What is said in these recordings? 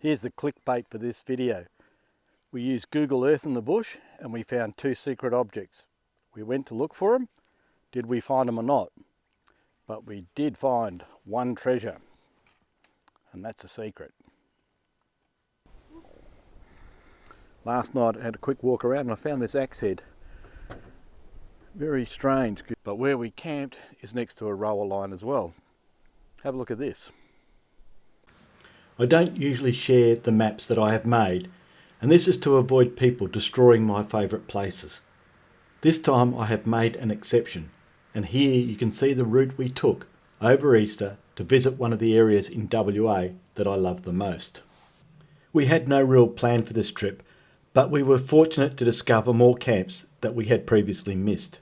Here's the clickbait for this video. We used Google Earth in the bush and we found 2 secret objects. We went to look for them. Did we find them or not? But we did find one treasure, and that's a secret. Last night I had a quick walk around and I found this axe head. Very strange, but where we camped is next to a rower line as well. Have a look at this. I don't usually share the maps that I have made, and this is to avoid people destroying my favourite places. This time I have made an exception, and here you can see the route we took over Easter to visit one of the areas in WA that I love the most. We had no real plan for this trip, but we were fortunate to discover more camps that we had previously missed.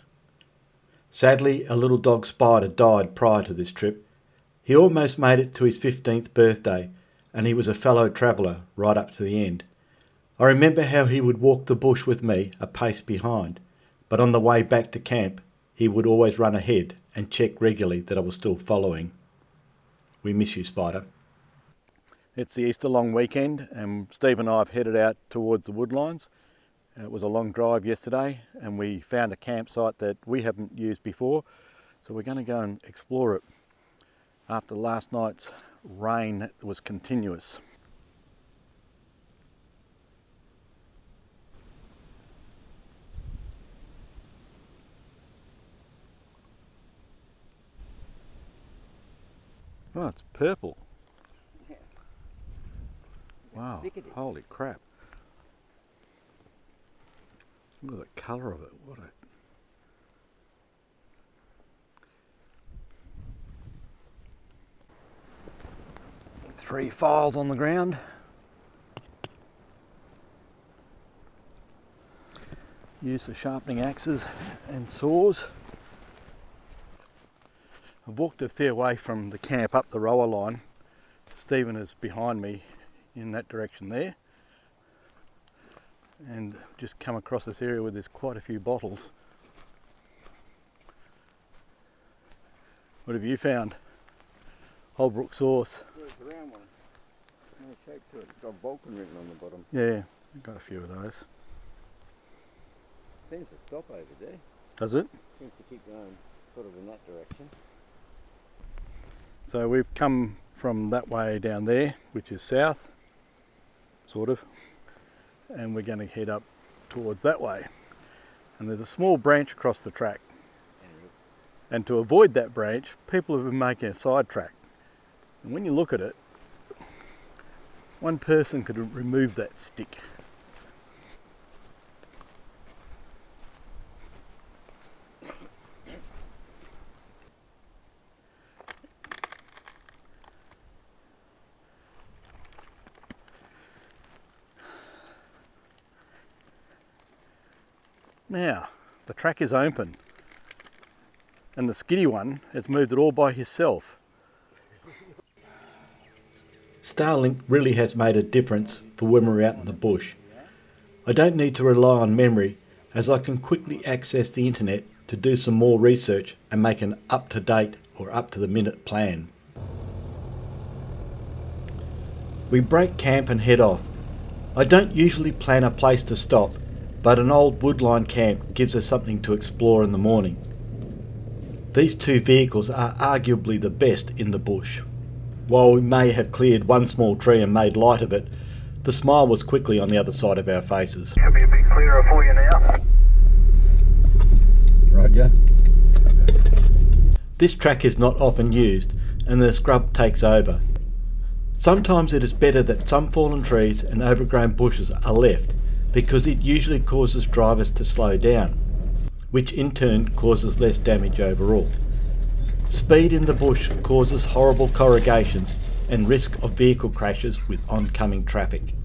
Sadly, a little dog Spider died prior to this trip. He almost made it to his 15th birthday, and he was a fellow traveller right up to the end. I remember how he would walk the bush with me a pace behind, but on the way back to camp he would always run ahead and check regularly that I was still following. We miss you, Spider. It's the Easter long weekend and Steve and I have headed out towards the Woodlines. It was a long drive yesterday and we found a campsite that we haven't used before, so we're going to go and explore it after last night's rain that was continuous. Oh, it's purple. Yeah. Wow, holy crap. Look at the colour of it. What a... Three files on the ground. Used for sharpening axes and saws. I've walked a fair way from the camp up the rower line. Stephen is behind me in that direction there. And just come across this area where there's quite a few bottles. What have you found? Holbrook sauce. Yeah, it's a round one. No shape to it. It's got Vulcan written on the bottom. Yeah, I've got a few of those. Seems to stop over there. Does it? Seems to keep going sort of in that direction. So we've come from that way down there, which is south, sort of, and we're going to head up towards that way. And there's a small branch across the track. And to avoid that branch, people have been making a side track. And when you look at it, one person could remove that stick. Now, the track is open. And the skiddy one has moved it all by himself. Starlink really has made a difference for when we're out in the bush. I don't need to rely on memory, as I can quickly access the internet to do some more research and make an up-to-date or up-to-the-minute plan. We break camp and head off. I don't usually plan a place to stop, but an old woodline camp gives us something to explore in the morning. These 2 vehicles are arguably the best in the bush. While we may have cleared one small tree and made light of it, the smile was quickly on the other side of our faces. Should be a bit clearer for you now. Roger. This track is not often used and the scrub takes over. Sometimes it is better that some fallen trees and overgrown bushes are left because it usually causes drivers to slow down, which in turn causes less damage overall. Speed in the bush causes horrible corrugations and risk of vehicle crashes with oncoming traffic.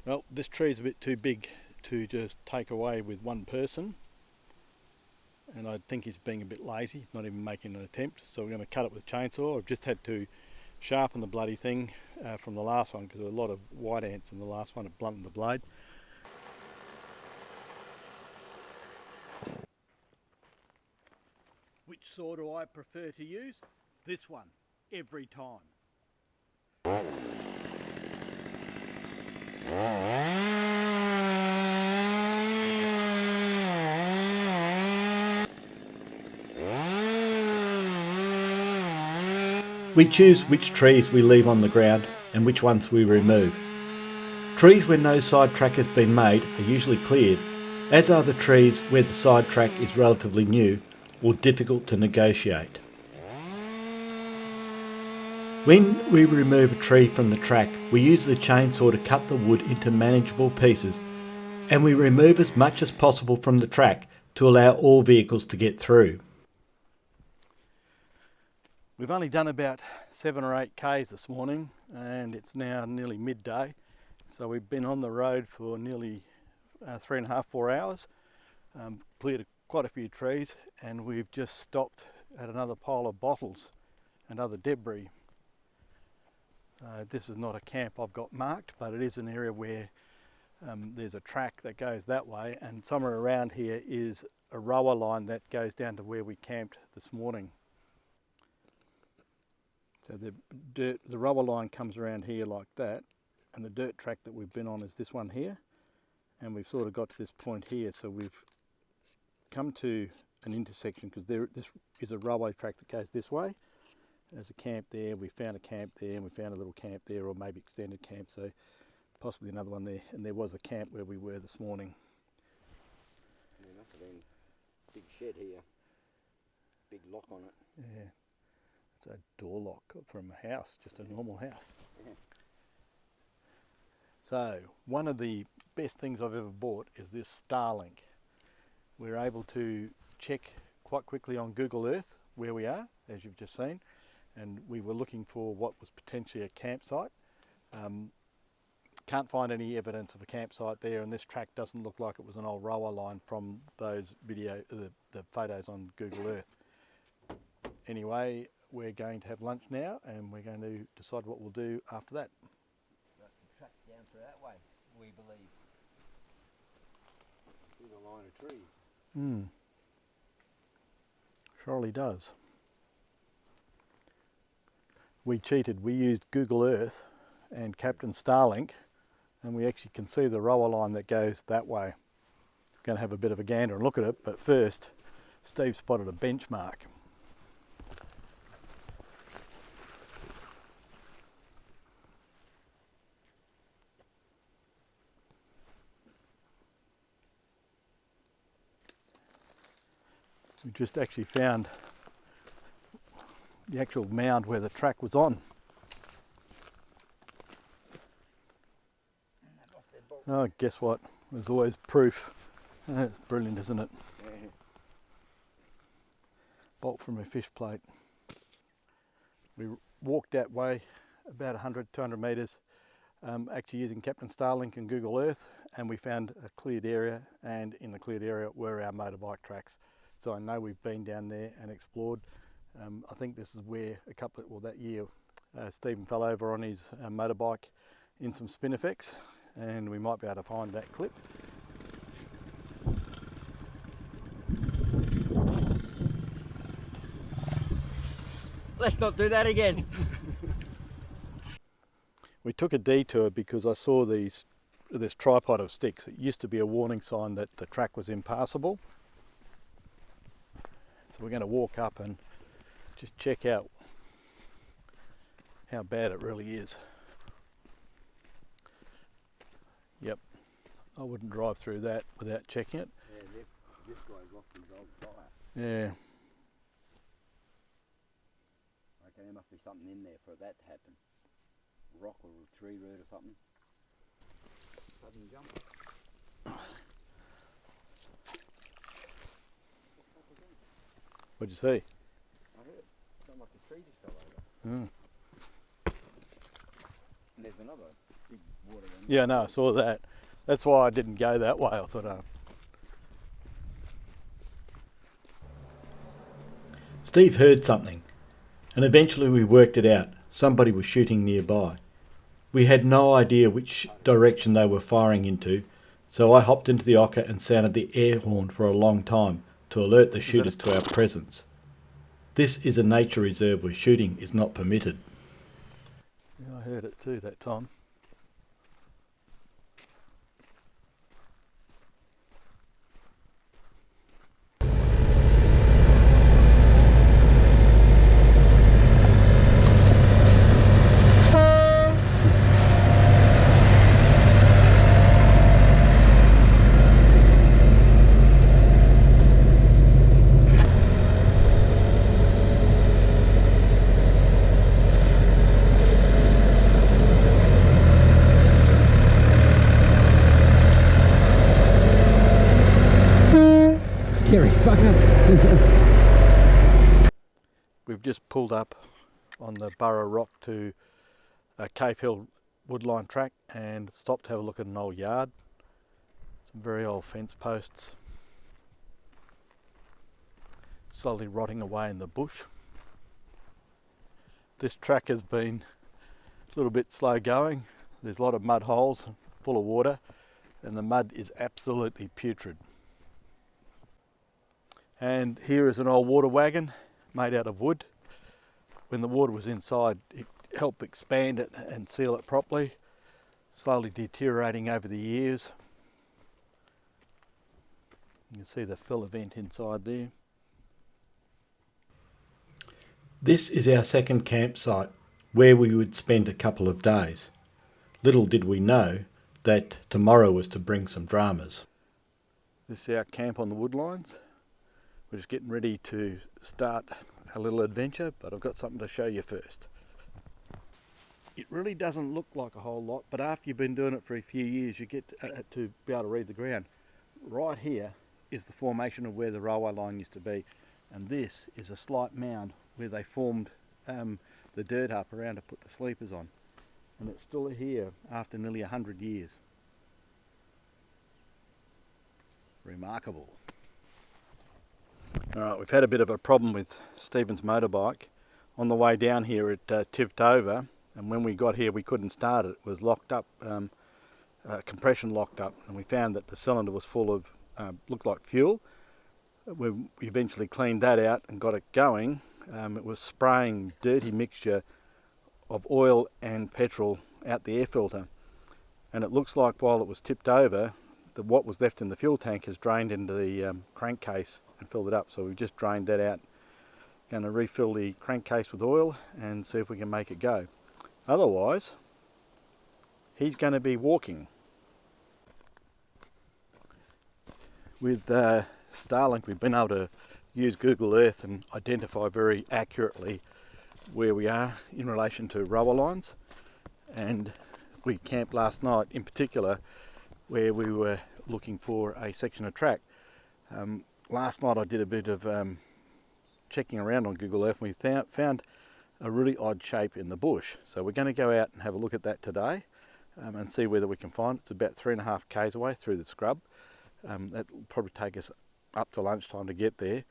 Well, this tree is a bit too big to just take away with one person, and I think he's being a bit lazy. He's not even making an attempt, so we're going to cut it with a chainsaw. I've just had to sharpen the bloody thing from the last one because there were a lot of white ants in the last one. It blunted the blade. Which saw do I prefer to use? This one, every time. We choose which trees we leave on the ground and which ones we remove. Trees where no side track has been made are usually cleared, as are the trees where the side track is relatively new or difficult to negotiate. When we remove a tree from the track, we use the chainsaw to cut the wood into manageable pieces, and we remove as much as possible from the track to allow all vehicles to get through. We've only done about 7 or 8 k's this morning, and it's now nearly midday, so we've been on the road for nearly 3.5, 4 hours, cleared quite a few trees, and we've just stopped at another pile of bottles and other debris. This is not a camp I've got marked, but it is an area where there's a track that goes that way, and somewhere around here is a rower line that goes down to where we camped this morning. So the rower line comes around here like that, and the dirt track that we've been on is this one here, and we've sort of got to this point here, so we've come to an intersection because this is a railway track that goes this way. There's a camp there, we found a camp there, and we found a little camp there, or maybe extended camp, so possibly another one there, and there was a camp where we were this morning. There must have been a big shed here, big lock on it. Yeah, it's a door lock from a house, just a normal house. Yeah. So, one of the best things I've ever bought is this Starlink. We're able to check quite quickly on Google Earth where we are, as you've just seen, and we were looking for what was potentially a campsite. Can't find any evidence of a campsite there, and this track doesn't look like it was an old railway line from those the photos on Google Earth. Anyway, we're going to have lunch now, and we're going to decide what we'll do after that. Got the track down through that way, we believe. See the line of trees. Surely does. We cheated. We used Google Earth and Captain Starlink, and we actually can see the rower line that goes that way. Going to have a bit of a gander and look at it, but first Steve spotted a benchmark. We just actually found the actual mound where the track was on. Oh, guess what? There's always proof. It's brilliant, isn't it? Yeah. Bolt from a fish plate. We walked that way about 100, 200 metres, actually using Captain Starlink and Google Earth, and we found a cleared area, and in the cleared area were our motorbike tracks. So I know we've been down there and explored. I think this is where that year, Stephen fell over on his motorbike in some spinifex, and we might be able to find that clip. Let's not do that again. We took a detour because I saw this tripod of sticks. It used to be a warning sign that the track was impassable. So we're going to walk up and just check out how bad it really is. Yep, I wouldn't drive through that without checking it. Yeah, this guy's lost his old tyre. Yeah. Okay, there must be something in there for that to happen. Rock or a tree root or something. Sudden jump. What'd you see? I heard. Sounded like a tree just fell over. Mm. And there's another big water one. Yeah, no, I saw that. That's why I didn't go that way. I thought, Steve heard something, and eventually we worked it out. Somebody was shooting nearby. We had no idea which direction they were firing into, so I hopped into the ocker and sounded the air horn for a long time to alert the shooters to our presence. This is a nature reserve where shooting is not permitted. Yeah, I heard it too that time. sucker. We've just pulled up on the Burrow Rock to a Cave Hill Woodline track and stopped to have a look at an old yard. Some very old fence posts slowly rotting away in the bush. This track has been a little bit slow going. There's a lot of mud holes full of water and the mud is absolutely putrid. And here is an old water wagon made out of wood. When the water was inside, it helped expand it and seal it properly, slowly deteriorating over the years. You can see the filler vent inside there. This is our second campsite where we would spend a couple of days. Little did we know that tomorrow was to bring some dramas. This is our camp on the Woodlines. We're just getting ready to start a little adventure, but I've got something to show you first. It really doesn't look like a whole lot, but after you've been doing it for a few years, you get to be able to read the ground. Right here is the formation of where the railway line used to be, and this is a slight mound where they formed the dirt up around to put the sleepers on, and it's still here after nearly 100 years. Remarkable. Alright, we've had a bit of a problem with Stephen's motorbike. On the way down here it tipped over, and when we got here we couldn't start it. It was locked up, compression locked up, and we found that the cylinder was full of, looked like fuel. We eventually cleaned that out and got it going. It was spraying dirty mixture of oil and petrol out the air filter, and it looks like while it was tipped over, what was left in the fuel tank has drained into the crankcase and filled it up. So we've just drained that out. Going to refill the crankcase with oil and see if we can make it go. Otherwise, he's going to be walking. With Starlink, we've been able to use Google Earth and identify very accurately where we are in relation to railway lines. And we camped last night in particular where we were looking for a section of track. Last night I did a bit of checking around on Google Earth and we found a really odd shape in the bush. So we're going to go out and have a look at that today and see whether we can find it. It's about 3.5 k's away through the scrub. That'll probably take us up to lunchtime to get there.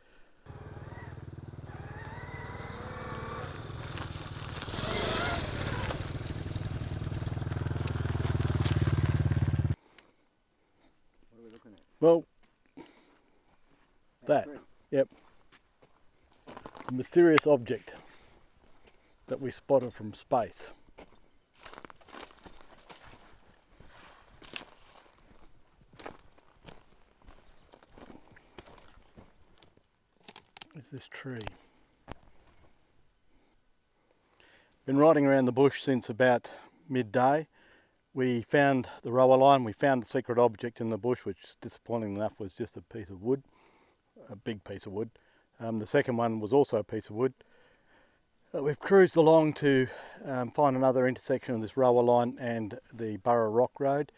Well, that, yep, a mysterious object that we spotted from space. Is this tree? Been riding around the bush since about midday. We found the railway line, we found the secret object in the bush, which disappointing enough was just a piece of wood, a big piece of wood. The second one was also a piece of wood. We've cruised along to find another intersection of this railway line and the Burrow Rock Road,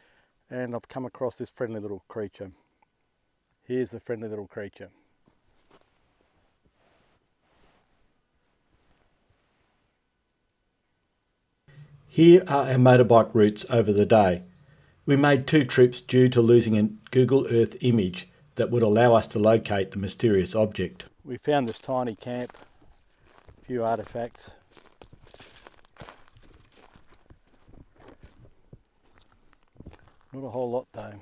and I've come across this friendly little creature. Here's the friendly little creature. Here are our motorbike routes over the day. We made 2 trips due to losing a Google Earth image that would allow us to locate the mysterious object. We found this tiny camp, a few artefacts. Not a whole lot though.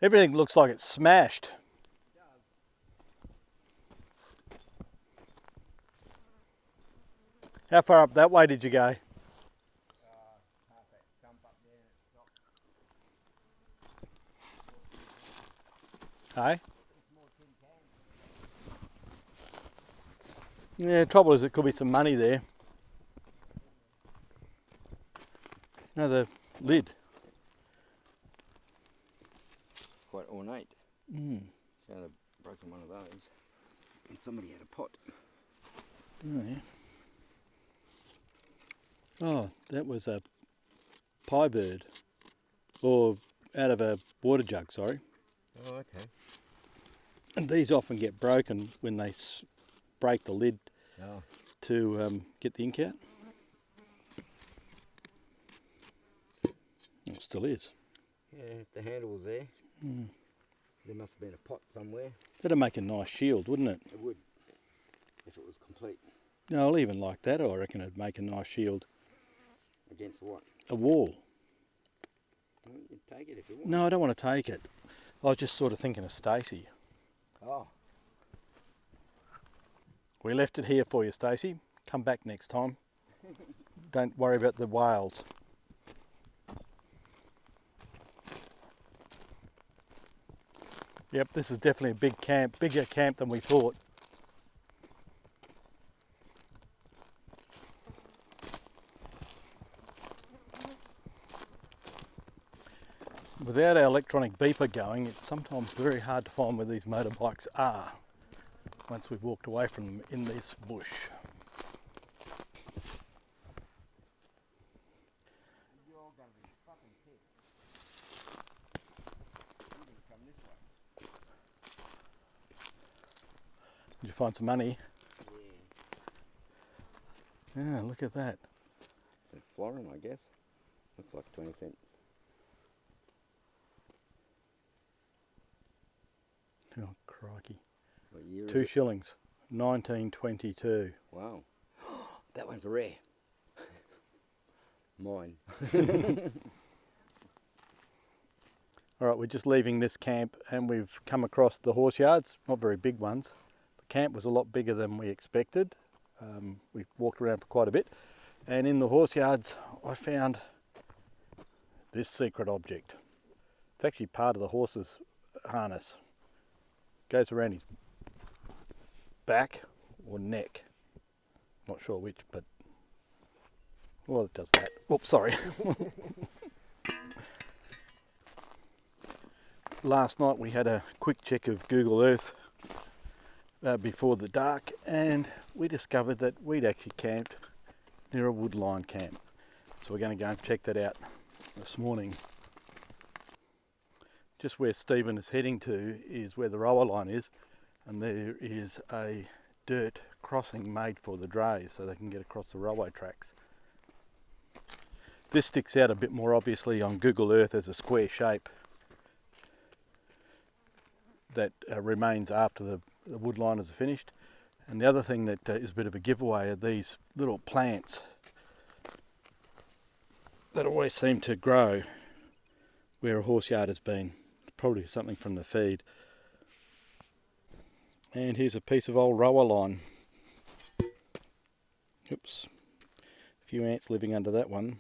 Everything looks like it's smashed. How far up that way did you go? Hey? Yeah, the trouble is it could be some money there. No, the lid. Quite ornate. Mm. Found a broken one of those. And somebody had a pot. Oh, yeah. Oh, that was a pie bird. Or out of a water jug, sorry. Oh, okay. And these often get broken when they break the lid Oh. to get the ink out. It still is. Yeah, if the handle was there, there must have been a pot somewhere. That'd make a nice shield, wouldn't it? It would, if it was complete. No, I'll even like that. I reckon it'd make a nice shield. Against what? A wall. Well, you take it if you want. No, I don't want to take it. I was just sort of thinking of Stacey. Oh. We left it here for you, Stacey. Come back next time. Don't worry about the whales. Yep, this is definitely a big camp, bigger camp than we thought. Without our electronic beeper going, it's sometimes very hard to find where these motorbikes are once we've walked away from them in this bush. You're all going to be fucking pissed. You didn't come this way. Did you find some money? Yeah. Yeah, look at that. It's florin, I guess. Looks like 20 cents. Oh, crikey. What year is 2 it? shillings, 1922. Wow. That one's rare. Mine. All right, we're just leaving this camp and we've come across the horse yards, not very big ones. The camp was a lot bigger than we expected. We've walked around for quite a bit. And in the horse yards, I found this secret object. It's actually part of the horse's harness. Goes around his back or neck. Not sure which, but well, it does that. Oops, sorry. Last night we had a quick check of Google Earth before the dark, and we discovered that we'd actually camped near a woodline camp. So we're going to go and check that out this morning. Just where Stephen is heading to is where the rower line is, and there is a dirt crossing made for the drays so they can get across the railway tracks. This sticks out a bit more obviously on Google Earth as a square shape that remains after the woodliners are finished. And the other thing that is a bit of a giveaway are these little plants that always seem to grow where a horse yard has been. Probably something from the feed. And here's a piece of old rower line. Oops, a few ants living under that one.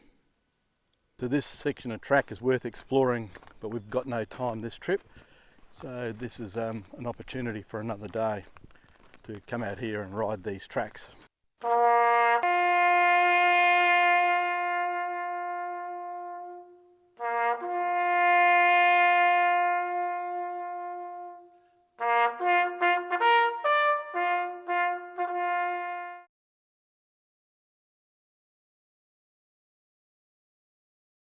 So this section of track is worth exploring, but we've got no time this trip. So this is an opportunity for another day to come out here and ride these tracks.